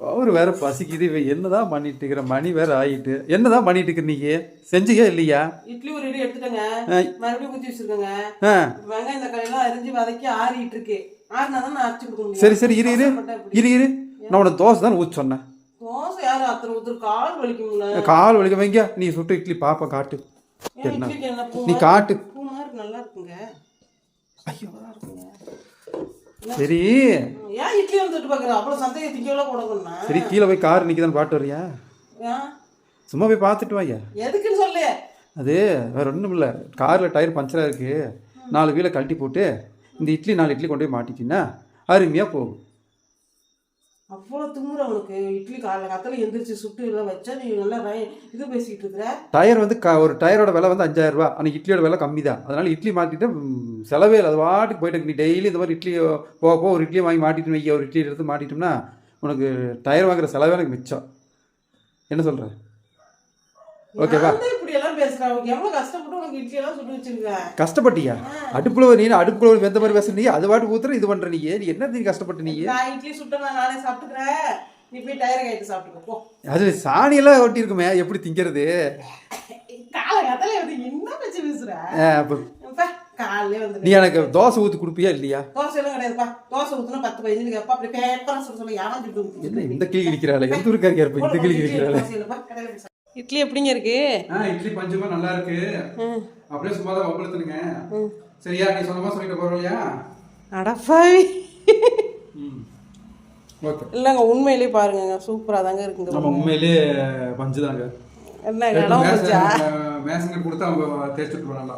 அவரு வேற பசிக்குது. இவ என்னதான் பண்ணிட்டு இருக்கிற? மணி வேற ஆயிட்டு. என்னதான் பண்ணிட்டு இருக்கிற நீங்க? செஞ்சுக்கே இல்லையா? இட்லி ஒரு இடி எடுத்துட்டேங்க, மறுபடியும் ஊற்றி வச்சிருக்கேங்க. வெங்காயம் தக்காளி எல்லாம் அரிஞ்சு வதக்கி ஆறிட்டு இருக்கு. ஆறினாதான் நான் அரைச்சி கொடுக்க முடியும். சரி சரி இரு இரு இரு இரு. நான் உனக்கு தோசை தான் ஊற்றி சொன்னேன். தோசை யாரும் அத்தனை ஊத்துரு? கால் வலிக்கும்ல. கால் வலிக்க வைங்க. நீ சுட்டு இட்லி பாப்பா காட்டு. நீ காட்டு. பூ மாதிரி நல்லா இருக்குங்க. ஐயோ இருக்குங்க. சரி ஏன் இட்லி வந்துட்டு பாக்குற? அவ்வளவு சந்தையை திங்கெல்லாம் போடணும்னா சரி கீழே போய் கார் நிற்கிதான்னு பாட்டு வரியா? சும்மா போய் பார்த்துட்டு வாங்க. எதுக்குன்னு சொல்லு. அது வேற ஒன்றும் இல்லை. காரில் டயர் பஞ்சராக இருக்கு. 4 வீலை கழட்டி போட்டு இந்த இட்லி 4 இட்லி கொண்டு போய் மாட்டிட்டீங்கன்னா அருமையாக போகும். அவ்வளோ திமுற அவனுக்கு. இட்லி காலைல கத்தல எந்திரிச்சு சுட்டு எல்லாம் வச்சா நீ நல்லா இது பேசிக்கிட்டு இருக்கிற. டயர் வந்து ஒரு டயரோட விலை வந்து 5000 ரூபா. ஆனால் இட்லியோட விலை கம்மி தான். அதனால இட்லி மாட்டிட்டு செலவே இல்லை. அது வாட்டுக்கு போயிட்டு நீ டெய்லி இந்த மாதிரி இட்லி போக ஒரு இட்லி வாங்கி மாட்டிட்டு வைக்க, ஒரு இட்லி எடுத்து மாட்டிட்டோம்னா உனக்கு டயர் வாங்குற செலவே எனக்கு மிச்சம். என்ன சொல்ற? ஓகேவா? இப்படி எல்லாம் பேசுறாங்க. எவ்வளவு கஷ்டப்பட்டு உனக்கு இட்லி எல்லாம் சுட்டு வச்சிருக்கேன். கஷ்டப்பட்டியா? அடுப்புல நீ அடுப்புல வெந்த மாதிரி பேசுற நீ. அது வாட்டு ஊத்துற இது பண்ற நீ. என்ன நீ கஷ்டப்பட்டு நீ? நான் இட்லி சுட்ட நானே சாப்பிட்டுக்கிறேன். நீ போய் டயர் கைட்டு சாப்பிட்டுக்கோ போ. அது சாணியெல்லாம் ஒட்டி இருக்குமே, எப்படி திங்கிறது? காலகட்டத்துல என்ன பேச்சு பேசுற? காலையிலே வந்து நீ எனக்கு தோசை ஊற்றி கொடுப்பியா இல்லையா? தோசை எல்லாம் கிடையாதுப்பா. தோசை ஊத்துனா 10 15 கேப்பா. அப்படி பேப்பரா சொல்ல யாரும் சுட்டு என்ன இந்த கிளி கிழிக்கிறாள்? எந்த ஊருக்காரி இருப்ப இந்த கிளி கிழிக்கிறாள்? இட்லி எப்படிங்க இருக்கு? இட்லி பஞ்சமா நல்லா இருக்கு. அப்படியே சும்மா தான் வம்பளுத்துனுங்க. சரியா? நீ சொன்னமா சொல்லிட்டு போறோம்லையா? அடப்பாவி. ஓகே. இல்லங்க உண்மையிலேயே பாருங்க சூப்பரா தாங்க இருக்குங்க. நம்ம உண்மையிலேயே பஞ்சு தாங்க. என்ன இடம் பஞ்சா? மேசங்க கொடுத்து அவங்க டேஸ்ட் பண்ணுவாங்க.